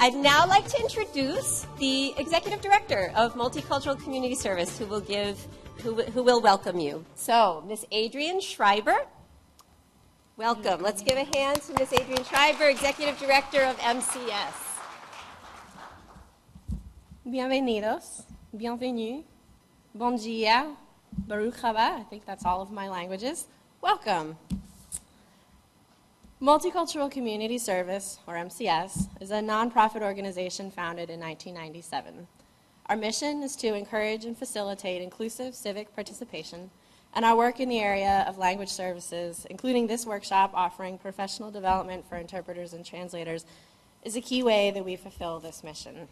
I'd now like to introduce the Executive Director of Multicultural Community Service who will welcome you. So, Ms. Adrienne Schreiber, welcome. Let's give a hand to Ms. Adrienne Schreiber, Executive Director of MCS. Bienvenidos, bienvenue, bon dia, baruch haba. I think that's all of my languages. Welcome. Multicultural Community Service, or MCS, is a nonprofit organization founded in 1997. Our mission is to encourage and facilitate inclusive civic participation, and our work in the area of language services, including this workshop offering professional development for interpreters and translators, is a key way that we fulfill this mission.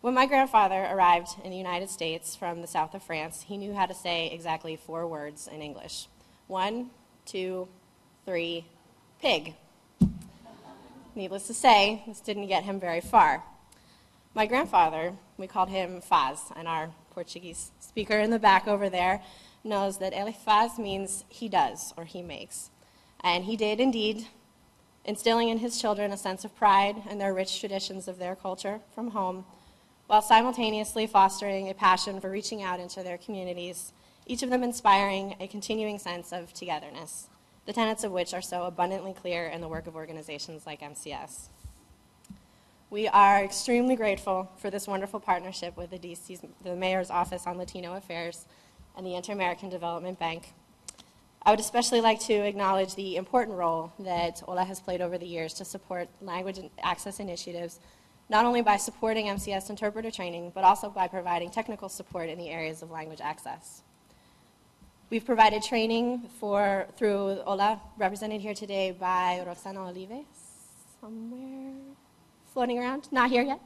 When my grandfather arrived in the United States from the south of France, he knew how to say exactly 4 words in English. 1, 2, 3, pig. Needless to say, this didn't get him very far. My grandfather, we called him Faz, and our Portuguese speaker in the back over there knows that ele faz means he does, or he makes. And he did indeed, instilling in his children a sense of pride in their rich traditions of their culture from home, while simultaneously fostering a passion for reaching out into their communities, each of them inspiring a continuing sense of togetherness, the tenets of which are so abundantly clear in the work of organizations like MCS. We are extremely grateful for this wonderful partnership with the Mayor's Office on Latino Affairs and the Inter-American Development Bank. I would especially like to acknowledge the important role that OLA has played over the years to support language and access initiatives, not only by supporting MCS interpreter training, but also by providing technical support in the areas of language access. We've provided training through OLA, represented here today by Roxana Olive, somewhere floating around, not here yet.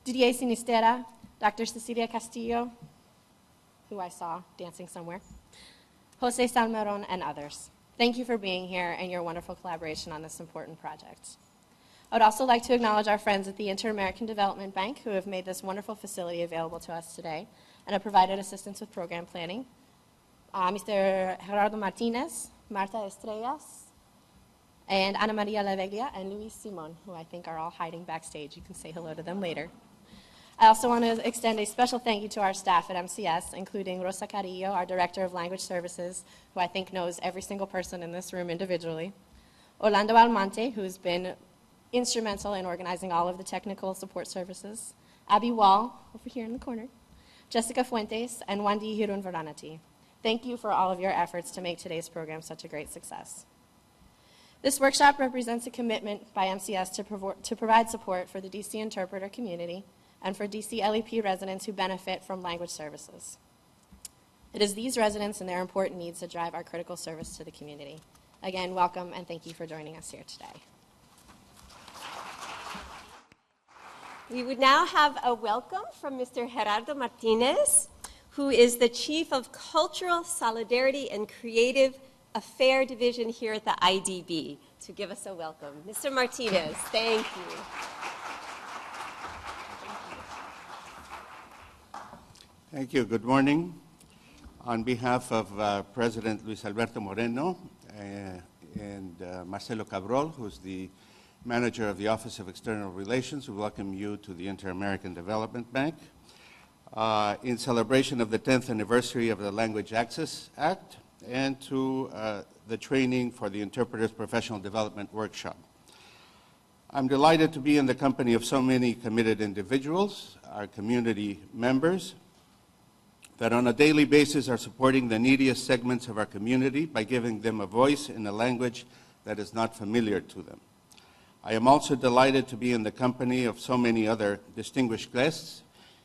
Didier Sinistera, Dr. Cecilia Castillo, who I saw dancing somewhere, Jose Salmeron, and others. Thank you for being here and your wonderful collaboration on this important project. I would also like to acknowledge our friends at the Inter-American Development Bank who have made this wonderful facility available to us today and have provided assistance with program planning. Mr. Gerardo Martinez, Marta Estrellas, and Ana Maria Laveglia, and Luis Simon, who I think are all hiding backstage. You can say hello to them later. I also want to extend a special thank you to our staff at MCS, including Rosa Carrillo, our Director of Language Services, who I think knows every single person in this room individually, Orlando Almonte, who's been instrumental in organizing all of the technical support services, Abby Wall, over here in the corner, Jessica Fuentes, and Wandi Hirun Varanati. Thank you for all of your efforts to make today's program such a great success. This workshop represents a commitment by MCS to provide support for the DC interpreter community and for DC LEP residents who benefit from language services. It is these residents and their important needs that drive our critical service to the community. Again, welcome and thank you for joining us here today. We would now have a welcome from Mr. Gerardo Martinez, who is the Chief of Cultural Solidarity and Creative Affair Division here at the IDB, to give us a welcome. Mr. Martinez, thank you. Thank you. Good morning. On behalf of President Luis Alberto Moreno and Marcelo Cabrol, who's the Manager of the Office of External Relations, we welcome you to the Inter-American Development Bank in celebration of the 10th anniversary of the Language Access Act and to the training for the Interpreters Professional Development Workshop. I'm delighted to be in the company of so many committed individuals, our community members, that on a daily basis are supporting the neediest segments of our community by giving them a voice in a language that is not familiar to them. I am also delighted to be in the company of so many other distinguished guests,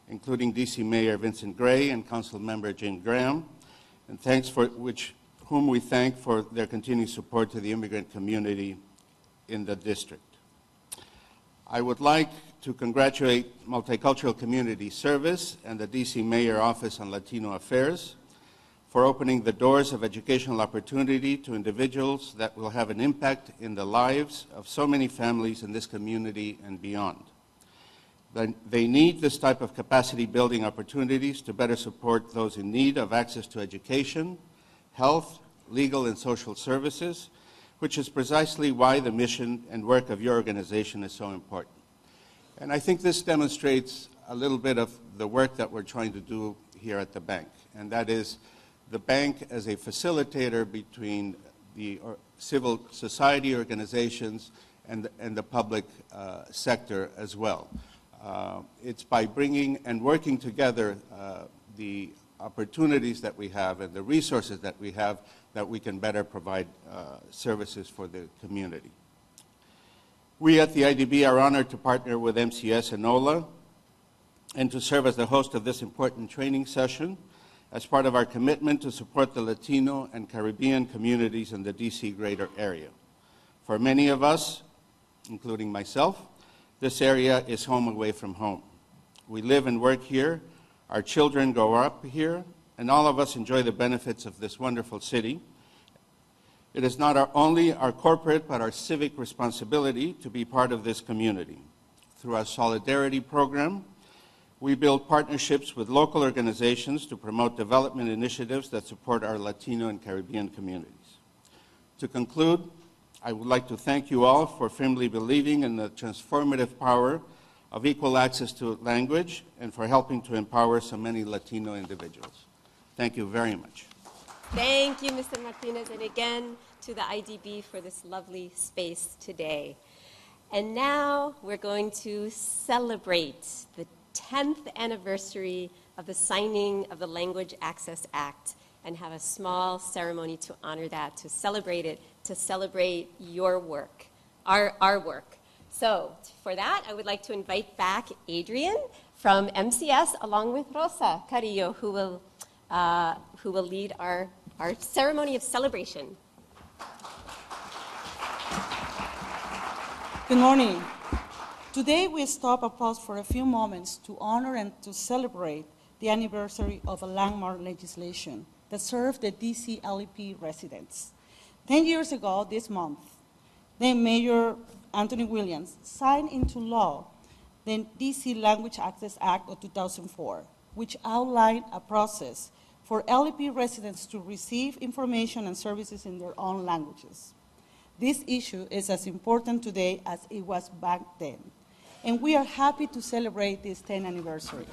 including DC Mayor Vincent Gray and Councilmember Jane Graham, and whom we thank for their continued support to the immigrant community in the district. I would like to congratulate Multicultural Community Service and the DC Mayor Office on Latino Affairs for opening the doors of educational opportunity to individuals that will have an impact in the lives of so many families in this community and beyond. They need this type of capacity building opportunities to better support those in need of access to education, health, legal and social services, which is precisely why the mission and work of your organization is so important. And I think this demonstrates a little bit of the work that we're trying to do here at the bank, and that is the bank as a facilitator between the civil society organizations and the public sector as well. It's by bringing and working together the opportunities that we have and the resources that we have that we can better provide services for the community. We at the IDB are honored to partner with MCS and OLA and to serve as the host of this important training session as part of our commitment to support the Latino and Caribbean communities in the DC greater area. For many of us, including myself, this area is home away from home. We live and work here, our children grow up here, and all of us enjoy the benefits of this wonderful city. It is not only our corporate but our civic responsibility to be part of this community. Through our Solidarity program, we build partnerships with local organizations to promote development initiatives that support our Latino and Caribbean communities. To conclude, I would like to thank you all for firmly believing in the transformative power of equal access to language and for helping to empower so many Latino individuals. Thank you very much. Thank you, Mr. Martinez, and again to the IDB for this lovely space today. And now we're going to celebrate the 10th anniversary of the signing of the Language Access Act and have a small ceremony to honor that, to celebrate it, to celebrate your work, our work. So for that, I would like to invite back Adrian from MCS along with Rosa Carrillo, who will lead our ceremony of celebration. Good morning. Today we stop and pause for a few moments to honor and to celebrate the anniversary of a landmark legislation that served the DC LEP residents. 10 years ago this month, then Mayor Anthony Williams signed into law the DC Language Access Act of 2004, which outlined a process for LEP residents to receive information and services in their own languages. This issue is as important today as it was back then, and we are happy to celebrate this 10th anniversary.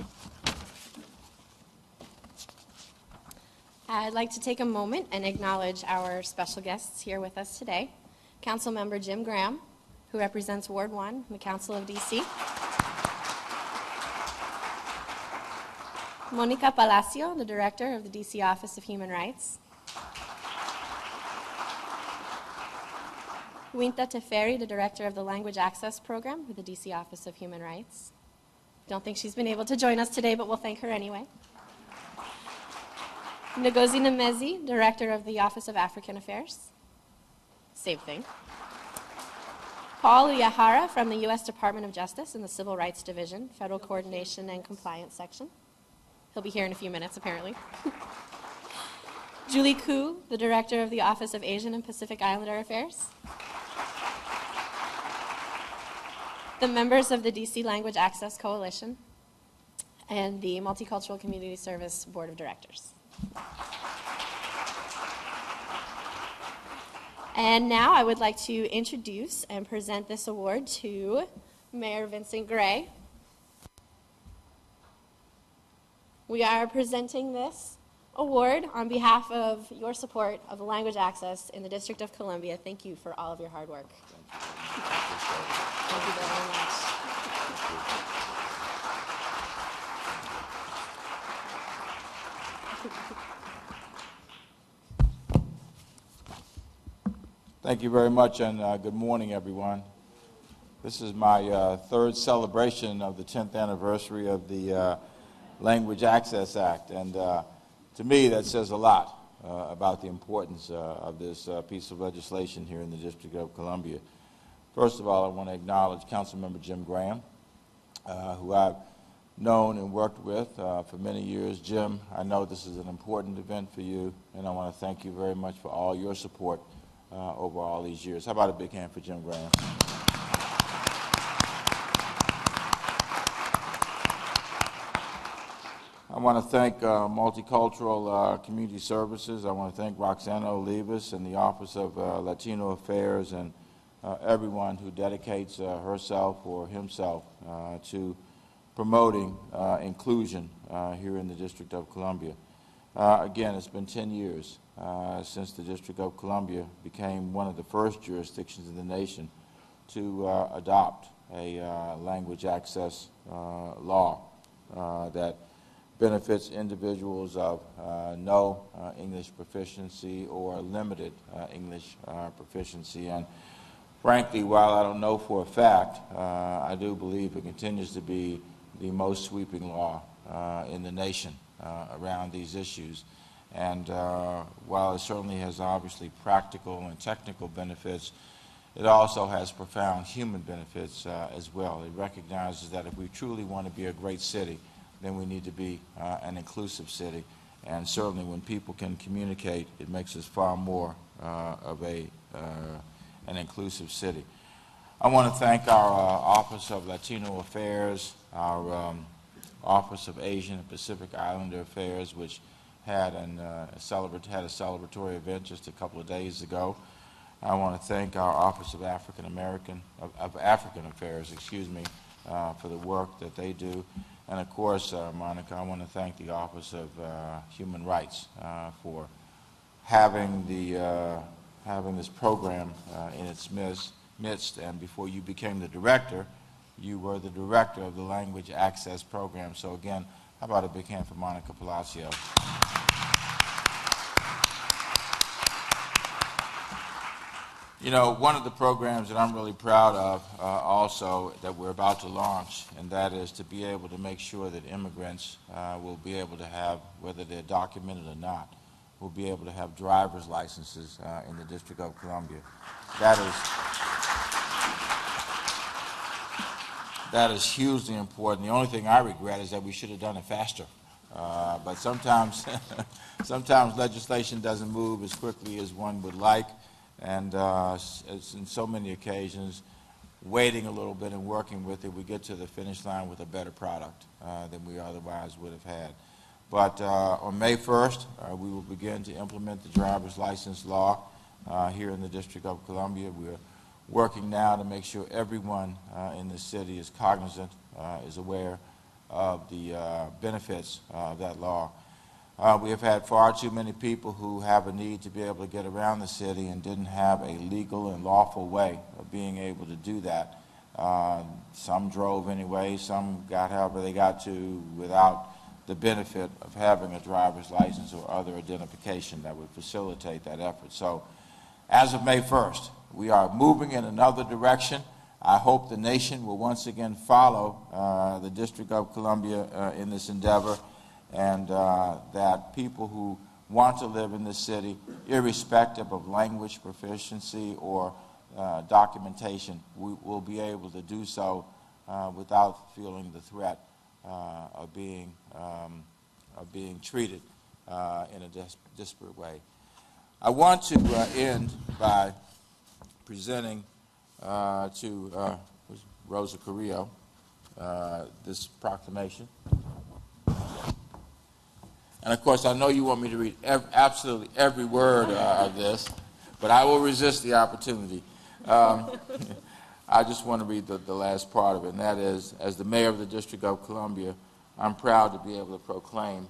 I'd like to take a moment and acknowledge our special guests here with us today. Councilmember Jim Graham, who represents Ward 1 in the Council of DC. Monica Palacio, the Director of the DC Office of Human Rights. Winta Teferi, the Director of the Language Access Program with the DC Office of Human Rights. Don't think she's been able to join us today, but we'll thank her anyway. Ngozi Nemezi, Director of the Office of African Affairs. Same thing. Paul Uyahara from the U.S. Department of Justice in the Civil Rights Division, Federal Coordination and Compliance Section. He'll be here in a few minutes, apparently. Julie Koo, the Director of the Office of Asian and Pacific Islander Affairs. The members of the DC Language Access Coalition and the Multicultural Community Service Board of Directors. And now I would like to introduce and present this award to Mayor Vincent Gray. We are presenting this award on behalf of your support of the language access in the District of Columbia. Thank you for all of your hard work. Thank you very much. Thank you very much, and good morning, everyone. This is my third celebration of the 10th anniversary of the Language Access Act, and to me that says a lot about the importance of this piece of legislation here in the District of Columbia. First of all, I want to acknowledge Councilmember Jim Graham, who I've known and worked with for many years. Jim, I know this is an important event for you, and I want to thank you very much for all your support over all these years. How about a big hand for Jim Graham? I I want to thank Multicultural Community Services. I want to thank Roxana Olivas and the Office of Latino Affairs and everyone who dedicates herself or himself to promoting inclusion here in the District of Columbia. Again, it's been 10 years since the District of Columbia became one of the first jurisdictions in the nation to adopt a language access law that benefits individuals of no English proficiency or limited English proficiency. And frankly, while I don't know for a fact, I do believe it continues to be the most sweeping law in the nation around these issues. And while it certainly has obviously practical and technical benefits, it also has profound human benefits as well. It recognizes that if we truly want to be a great city, then we need to be an inclusive city. And certainly when people can communicate, it makes us far more of an inclusive city. I want to thank our Office of Latino Affairs, our Office of Asian and Pacific Islander Affairs, which had a celebratory event just a couple of days ago. I want to thank our Office of African Affairs, for the work that they do. And of course, Monica, I want to thank the Office of Human Rights for having this program in its midst. And before you became the director, you were the director of the Language Access Program. So again, how about a big hand for Monica Palacio? You know, one of the programs that I'm really proud of also that we're about to launch, and that is to be able to make sure that immigrants will be able to have, whether they're documented or not, will be able to have driver's licenses in the District of Columbia. That is hugely important. The only thing I regret is that we should have done it faster. But sometimes, sometimes legislation doesn't move as quickly as one would like. And it's in so many occasions, waiting a little bit and working with it, we get to the finish line with a better product than we otherwise would have had. But on May 1st, we will begin to implement the driver's license law here in the District of Columbia. We're working now to make sure everyone in the city is cognizant, is aware of the benefits of that law. We have had far too many people who have a need to be able to get around the city and didn't have a legal and lawful way of being able to do that. Some drove anyway, some got however they got to without the benefit of having a driver's license or other identification that would facilitate that effort. So as of May 1st, we are moving in another direction. I hope the nation will once again follow the District of Columbia in this endeavor, and that people who want to live in this city, irrespective of language proficiency or documentation, will be able to do so without feeling the threat of being treated in a disparate way. I want to end by presenting to Rosa Carrillo this proclamation. And of course, I know you want me to read absolutely every word of this, but I will resist the opportunity. I just want to read the last part of it, and that is, as the mayor of the District of Columbia, I'm proud to be able to proclaim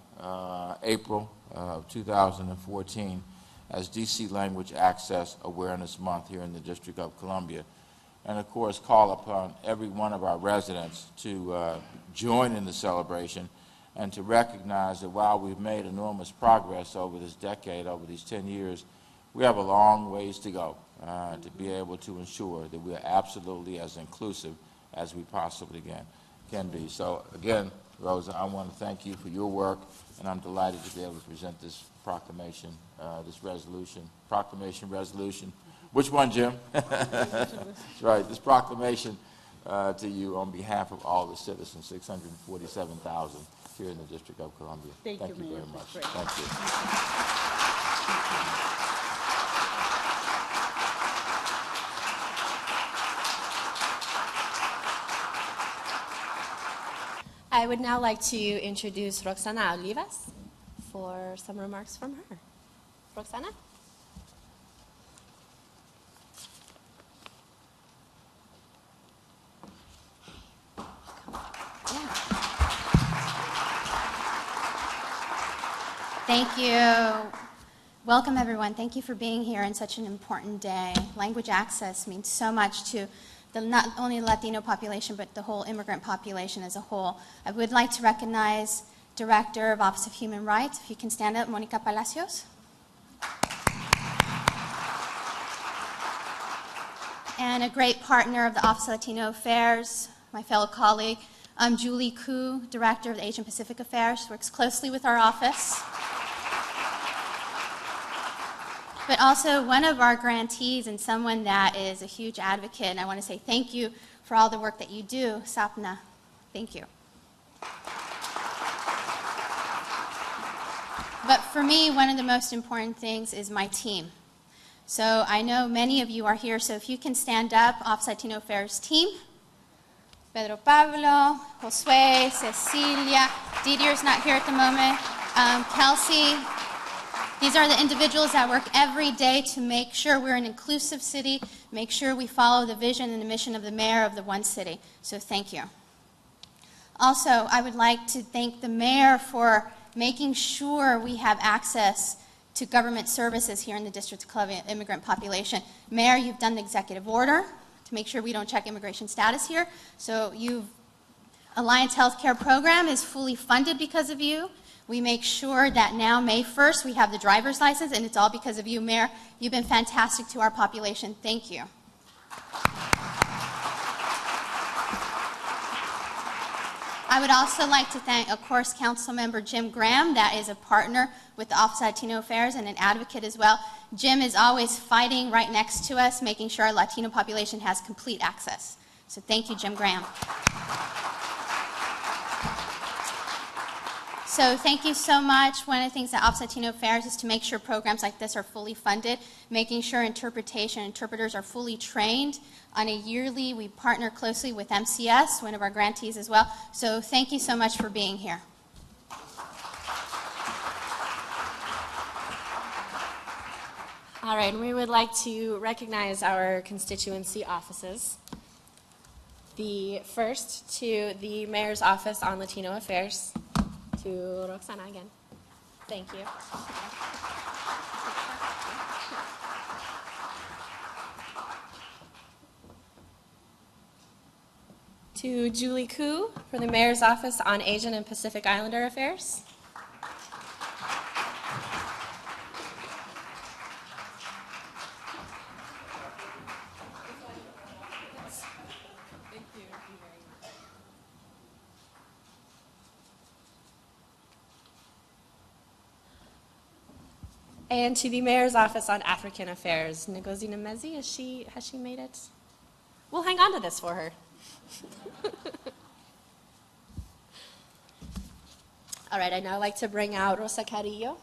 April of 2014 as DC Language Access Awareness Month here in the District of Columbia. And of course, call upon every one of our residents to join in the celebration and to recognize that while we've made enormous progress over this decade, over these 10 years, we have a long ways to go to be able to ensure that we are absolutely as inclusive as we possibly can be. So again, Rosa, I want to thank you for your work, and I'm delighted to be able to present this proclamation, this resolution. Which one, Jim? That's right, this proclamation to you on behalf of all the citizens, 647,000 here in the District of Columbia. Thank you very Mayor. much. Great. Thank you. I would now like to introduce Roxana Olivas for some remarks from her. Roxana? Thank you. Welcome, everyone. Thank you for being here on such an important day. Language access means so much to not only the Latino population, but the whole immigrant population as a whole. I would like to recognize Director of Office of Human Rights. If you can stand up, Monica Palacios. And a great partner of the Office of Latino Affairs, my fellow colleague, Julie Koo, Director of the Asian Pacific Affairs. She works closely with our office. But also one of our grantees and someone that is a huge advocate, and I want to say thank you for all the work that you do, Sapna. Thank you. But for me, one of the most important things is my team. So I know many of you are here, so if you can stand up, Office Latino Affairs team. Pedro Pablo, Josue, Cecilia, Didier's not here at the moment, Kelsey. These are the individuals that work every day to make sure we're an inclusive city, make sure we follow the vision and the mission of the mayor of the one city. So thank you. Also, I would like to thank the mayor for making sure we have access to government services here in the District of Columbia immigrant population. Mayor, you've done the executive order to make sure we don't check immigration status here. So Alliance Healthcare Program is fully funded because of you. We make sure that now, May 1st, we have the driver's license, and it's all because of you, Mayor. You've been fantastic to our population. Thank you. I would also like to thank, of course, Councilmember Jim Graham, that is a partner with the Office of Latino Affairs and an advocate as well. Jim is always fighting right next to us, making sure our Latino population has complete access. So thank you, Jim Graham. So thank you so much. One of the things that Office of Latino Affairs is to make sure programs like this are fully funded, making sure interpreters are fully trained. On a yearly, we partner closely with MCS, one of our grantees as well. So thank you so much for being here. All right, and we would like to recognize our constituency offices. The first to the Mayor's Office on Latino Affairs. To Roxana again. Thank you. To Julie Koo for the Mayor's Office on Asian and Pacific Islander Affairs. And to the Mayor's Office on African Affairs, Ngozi Nemezi, has she made it? We'll hang on to this for her. All right, I'd now like to bring out Rosa Carrillo.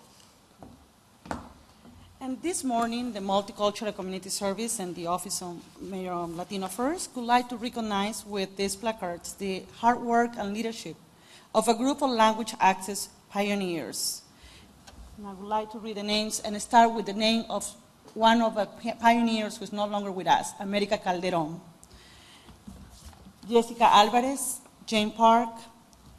And this morning, the Multicultural Community Service and the Office of Mayor of Latino Affairs would like to recognize with these placards the hard work and leadership of a group of language access pioneers. And I would like to read the names and start with the name of one of the pioneers who is no longer with us, America Calderon. Jessica Alvarez, Jane Park,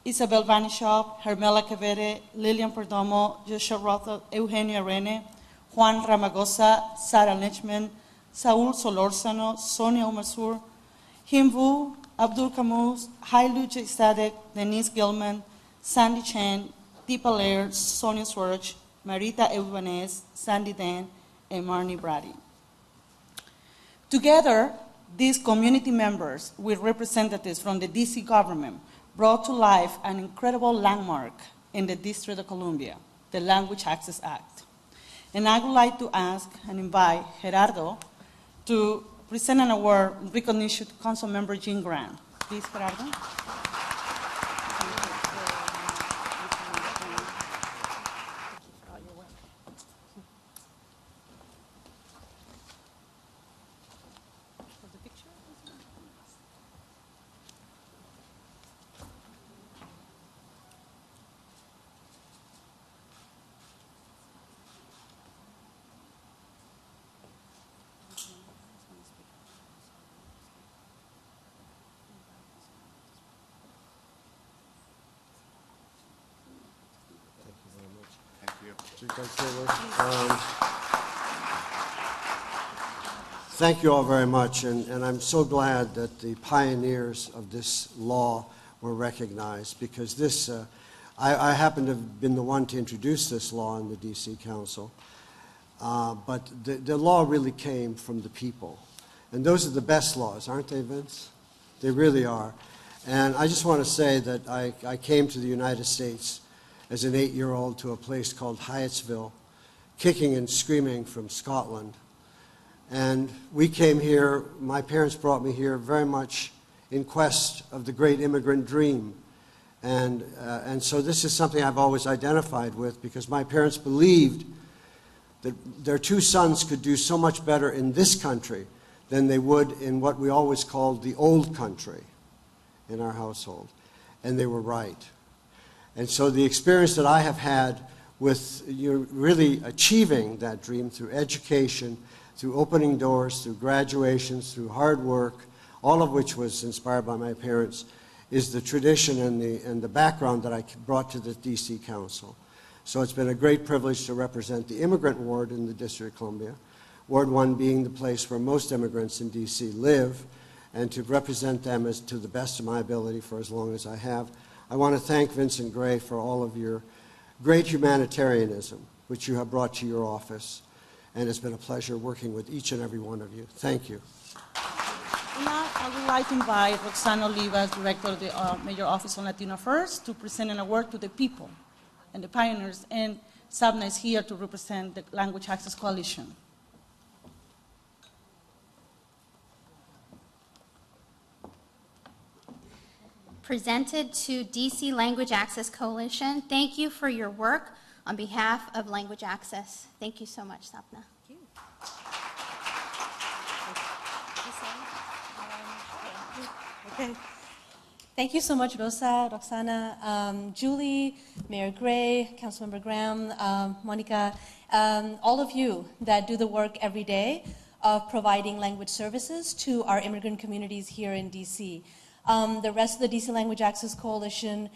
Isabel Vanishop, Hermela Quevere, Lillian Perdomo, Joshua Rothel, Eugenio Rene, Juan Ramagosa, Sarah Lechman, Saul Solórzano, Sonia Umasur, Himvu, Abdul Camus, Hailu Sadek, Denise Gilman, Sandy Chen, Deepa Laird, Sonia Swerge, Marita Eubanez, Sandy Dan, and Marnie Brady. Together, these community members with representatives from the DC government brought to life an incredible landmark in the District of Columbia, the Language Access Act. And I would like to ask and invite Gerardo to present an award in recognition to Councilmember Jean Grant. Please, Gerardo. Thank you all very much, and I'm so glad that the pioneers of this law were recognized, because this, I happen to have been the one to introduce this law in the D.C. Council, but the law really came from the people. And those are the best laws, aren't they, Vince? They really are. And I just want to say that I came to the United States as an 8-year-old to a place called Hyattsville, kicking and screaming from Scotland. And we came here, my parents brought me here very much in quest of the great immigrant dream. And so this is something I've always identified with, because my parents believed that their 2 sons could do so much better in this country than they would in what we always called the old country in our household. And they were right. And so the experience that I have had with really achieving that dream through education, through opening doors, through graduations, through hard work, all of which was inspired by my parents, is the tradition and the background that I brought to the D.C. Council. So it's been a great privilege to represent the immigrant ward in the District of Columbia, Ward 1 being the place where most immigrants in D.C. live, and to represent them as to the best of my ability for as long as I have. I want to thank Vincent Gray for all of your great humanitarianism, which you have brought to your office, and it's been a pleasure working with each and every one of you. Thank you. Now, I would like to invite Roxana Olivas, Director of the Major Office on Latino Affairs, to present an award to the people and the pioneers, and Sabna is here to represent the Language Access Coalition. Presented to DC Language Access Coalition. Thank you for your work on behalf of Language Access. Thank you so much, Sapna. Okay. Thank you so much, Rosa, Roxana, Julie, Mayor Gray, Councilmember Graham, Monica, all of you that do the work every day of providing language services to our immigrant communities here in DC. The rest of the DC Language Access Coalition,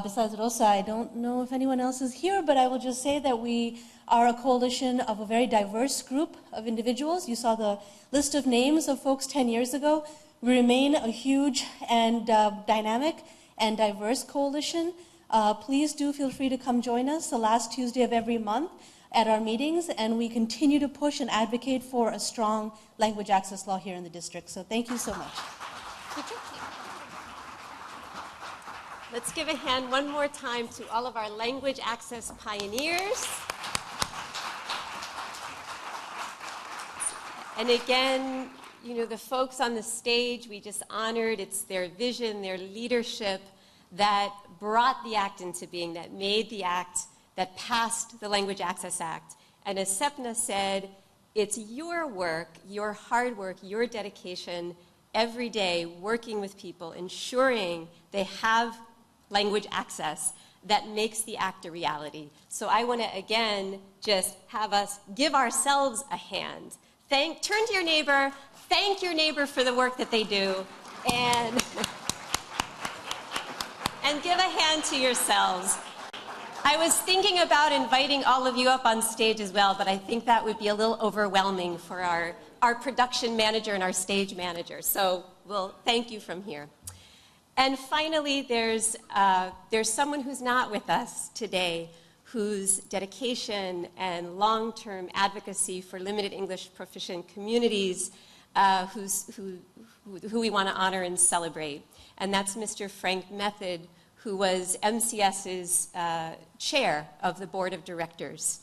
besides Rosa, I don't know if anyone else is here, but I will just say that we are a coalition of a very diverse group of individuals. You saw the list of names of folks 10 years ago. We remain a huge and dynamic and diverse coalition. Please do feel free to come join us the last Tuesday of every month at our meetings, and we continue to push and advocate for a strong language access law here in the district. So thank you so much. Let's give a hand one more time to all of our language access pioneers. And again, you know, the folks on the stage we just honored, it's their vision, their leadership that brought the act into being, that made the act, that passed the Language Access Act. And as Sepna said, it's your work, your hard work, your dedication every day working with people, ensuring they have language access that makes the act a reality. So I want to again just have us give ourselves a hand. Turn to your neighbor, thank your neighbor for the work that they do, and give a hand to yourselves. I was thinking about inviting all of you up on stage as well, but I think that would be a little overwhelming for our production manager and our stage manager. So we'll thank you from here. And finally, there's someone who's not with us today, whose dedication and long-term advocacy for limited English proficient communities, who we want to honor and celebrate. And that's Mr. Frank Method, who was MCS's chair of the board of directors.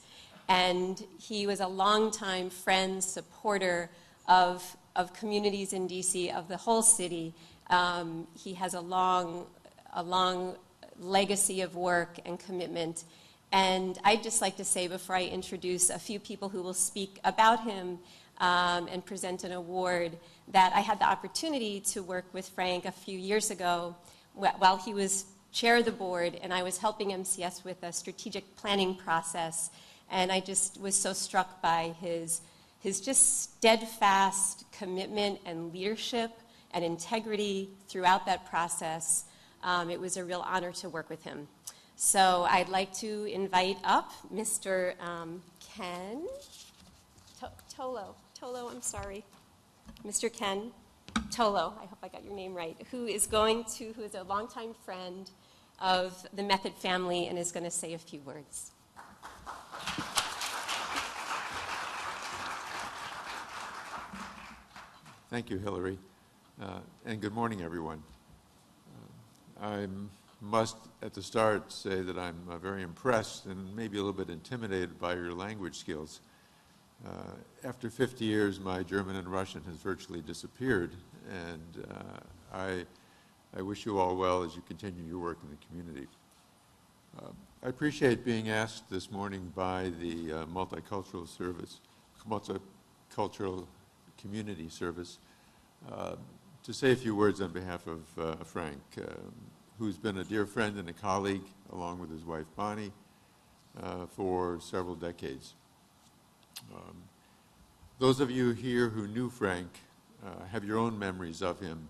And he was a longtime friend, supporter of communities in DC, of the whole city. He has a long legacy of work and commitment. And I'd just like to say, before I introduce a few people who will speak about him and present an award, that I had the opportunity to work with Frank a few years ago while he was chair of the board, and I was helping MCS with a strategic planning process. And I just was so struck by his just steadfast commitment and leadership and integrity throughout that process. It was a real honor to work with him. So I'd like to invite up Mr. Ken Tolo, I'm sorry. Mr. Ken Tolo, I hope I got your name right, who is a longtime friend of the Method family and is going to say a few words. Thank you, Hillary, and good morning, everyone. I must, at the start, say that I'm very impressed and maybe a little bit intimidated by your language skills. After 50 years, my German and Russian has virtually disappeared, and I wish you all well as you continue your work in the community. I appreciate being asked this morning by the Multicultural Community Service to say a few words on behalf of Frank, who's been a dear friend and a colleague, along with his wife Bonnie, for several decades. Those of you here who knew Frank have your own memories of him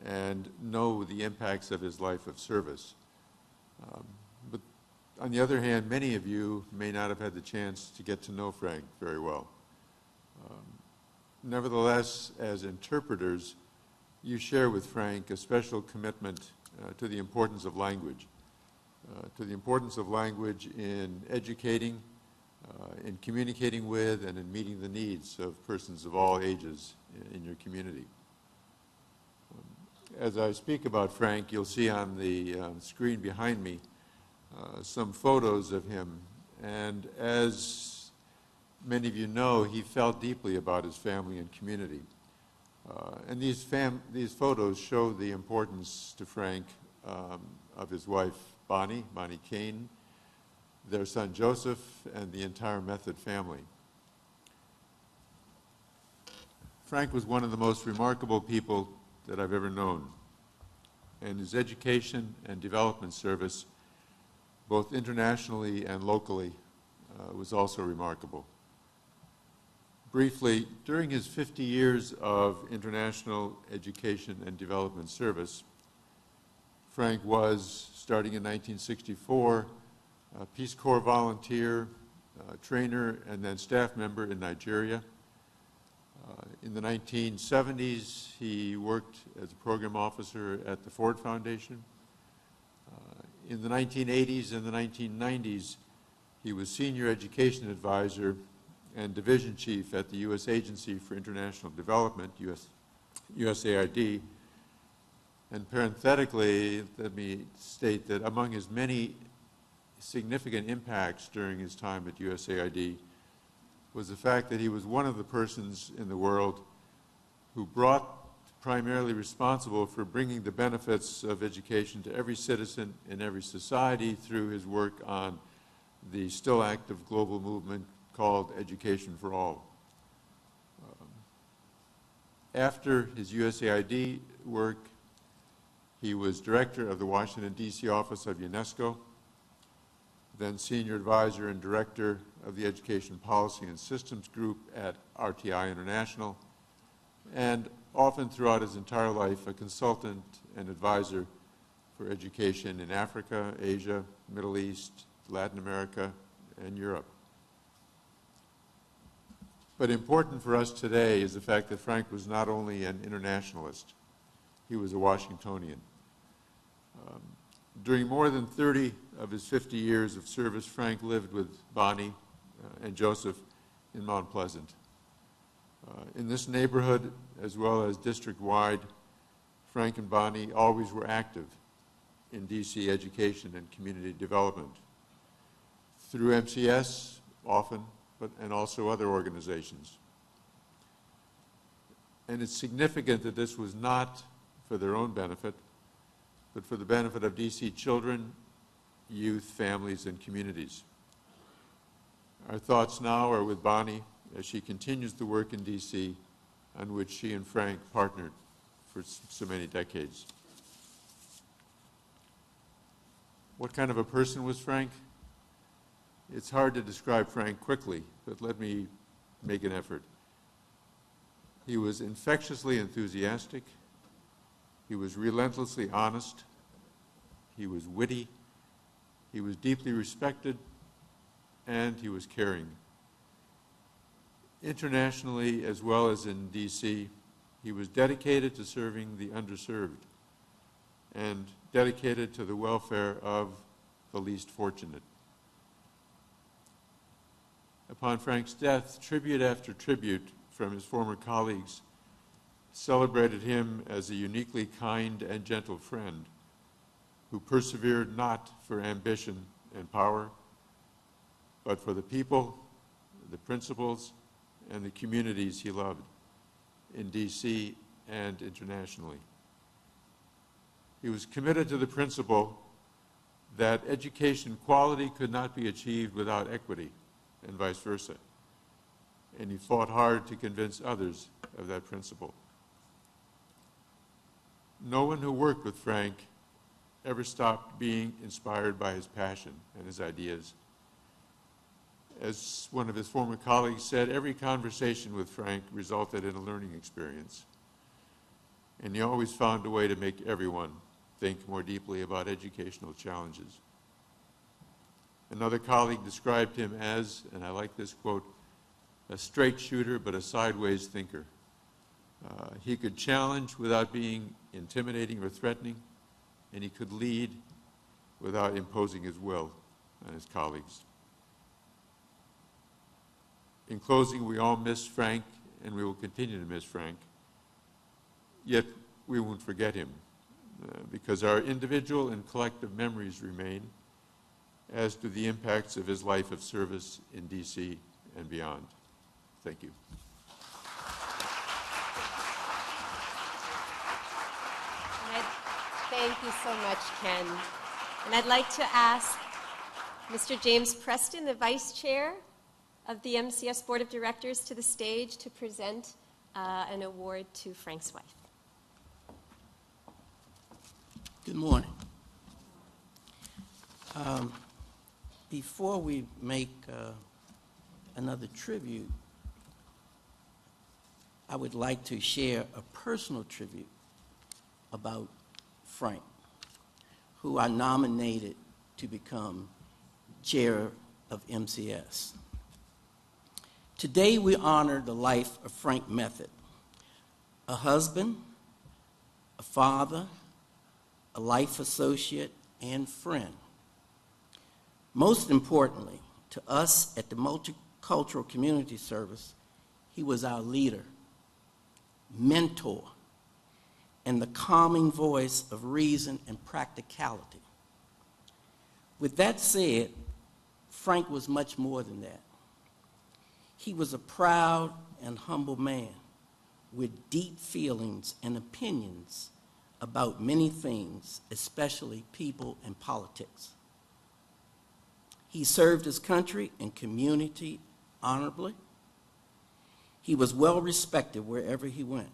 and know the impacts of his life of service. But on the other hand, many of you may not have had the chance to get to know Frank very well. Nevertheless, as interpreters, you share with Frank a special commitment to the importance of language, in educating, in communicating with, and in meeting the needs of persons of all ages in your community. As I speak about Frank, you'll see on the screen behind me some photos of him, and as many of you know, he felt deeply about his family and community. And these photos show the importance to Frank of his wife, Bonnie Kane, their son Joseph, and the entire Method family. Frank was one of the most remarkable people that I've ever known, and his education and development service, both internationally and locally, was also remarkable. Briefly, during his 50 years of international education and development service, Frank was, starting in 1964, a Peace Corps volunteer, trainer, and then staff member in Nigeria. In the 1970s, he worked as a program officer at the Ford Foundation. In the 1980s and the 1990s, he was senior education advisor and division chief at the U.S. Agency for International Development, USAID. And parenthetically, let me state that among his many significant impacts during his time at USAID was the fact that he was one of the persons in the world who primarily responsible for bringing the benefits of education to every citizen in every society through his work on the still active global movement called Education for All. After his USAID work, he was director of the Washington, D.C. office of UNESCO, then senior advisor and director of the Education Policy and Systems Group at RTI International, and often throughout his entire life a consultant and advisor for education in Africa, Asia, Middle East, Latin America, and Europe. But important for us today is the fact that Frank was not only an internationalist, he was a Washingtonian. During more than 30 of his 50 years of service, Frank lived with Bonnie and Joseph in Mount Pleasant. In this neighborhood, as well as district-wide, Frank and Bonnie always were active in DC education and community development. Through MCS, often, and also other organizations. And it's significant that this was not for their own benefit, but for the benefit of DC children, youth, families, and communities. Our thoughts now are with Bonnie as she continues the work in DC on which she and Frank partnered for so many decades. What kind of a person was Frank? It's hard to describe Frank quickly, but let me make an effort. He was infectiously enthusiastic. He was relentlessly honest. He was witty. He was deeply respected, and he was caring. Internationally, as well as in D.C., he was dedicated to serving the underserved and dedicated to the welfare of the least fortunate. Upon Frank's death, tribute after tribute from his former colleagues celebrated him as a uniquely kind and gentle friend who persevered not for ambition and power, but for the people, the principles, and the communities he loved in D.C. and internationally. He was committed to the principle that education quality could not be achieved without equity, and vice versa. And he fought hard to convince others of that principle. No one who worked with Frank ever stopped being inspired by his passion and his ideas. As one of his former colleagues said, every conversation with Frank resulted in a learning experience. And he always found a way to make everyone think more deeply about educational challenges. Another colleague described him as, and I like this quote, a straight shooter but a sideways thinker. He could challenge without being intimidating or threatening, and he could lead without imposing his will on his colleagues. In closing, we all miss Frank, and we will continue to miss Frank, yet we won't forget him, because our individual and collective memories remain, as do the impacts of his life of service in D.C. and beyond. Thank you. Thank you so much, Ken. And I'd like to ask Mr. James Preston, the Vice Chair of the MCS Board of Directors, to the stage to present an award to Frank's wife. Good morning. Before we make another tribute, I would like to share a personal tribute about Frank, who I nominated to become chair of MCS. Today we honor the life of Frank Method, a husband, a father, a life associate, and friend. Most importantly, to us at the Multicultural Community Service, he was our leader, mentor, and the calming voice of reason and practicality. With that said, Frank was much more than that. He was a proud and humble man with deep feelings and opinions about many things, especially people and politics. He served his country and community honorably. He was well respected wherever he went.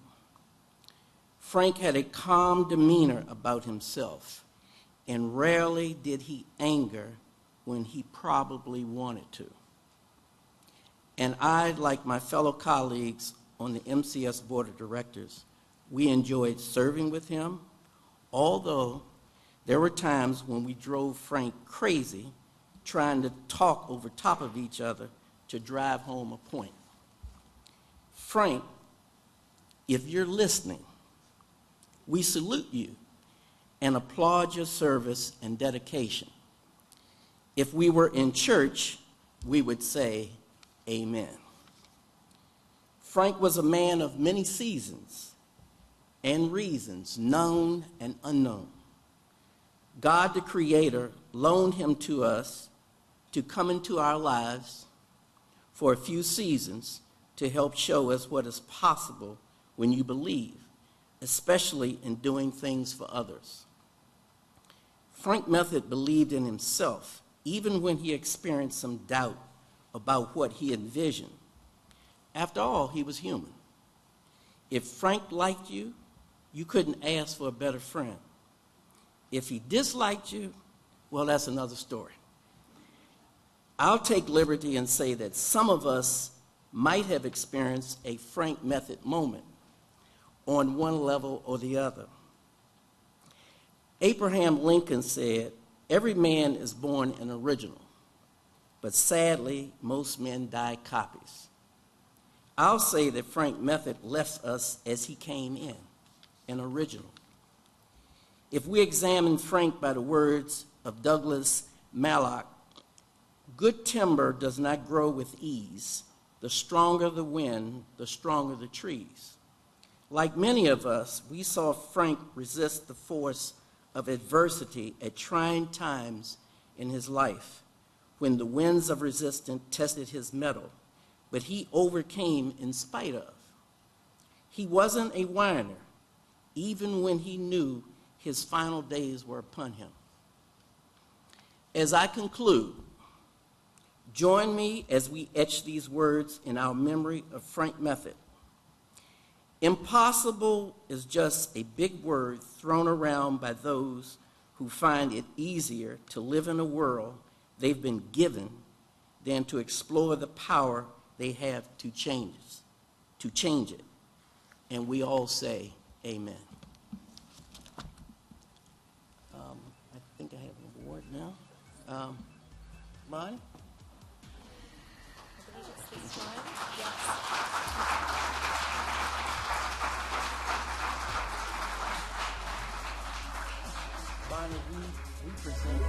Frank had a calm demeanor about himself, and rarely did he anger when he probably wanted to. And I, like my fellow colleagues on the MCS Board of Directors, we enjoyed serving with him, although there were times when we drove Frank crazy trying to talk over top of each other to drive home a point. Frank, if you're listening, we salute you and applaud your service and dedication. If we were in church, we would say, Amen. Frank was a man of many seasons and reasons, known and unknown. God, the Creator, loaned him to us to come into our lives for a few seasons to help show us what is possible when you believe, especially in doing things for others. Frank Method believed in himself, even when he experienced some doubt about what he envisioned. After all, he was human. If Frank liked you, you couldn't ask for a better friend. If he disliked you, well, that's another story. I'll take liberty and say that some of us might have experienced a Frank Method moment on one level or the other. Abraham Lincoln said, Every man is born an original, but sadly, most men die copies. I'll say that Frank Method left us as he came in, an original. If we examine Frank by the words of Douglas Mallock, good timber does not grow with ease. The stronger the wind, the stronger the trees. Like many of us, we saw Frank resist the force of adversity at trying times in his life when the winds of resistance tested his mettle, but he overcame in spite of. He wasn't a whiner, even when he knew his final days were upon him. As I conclude, join me as we etch these words in our memory of Frank Method. Impossible is just a big word thrown around by those who find it easier to live in a world they've been given than to explore the power they have to change it. And we all say, amen. I think I have an award now. Lonnie? I believe it's this one. Yes. Bonnie, we present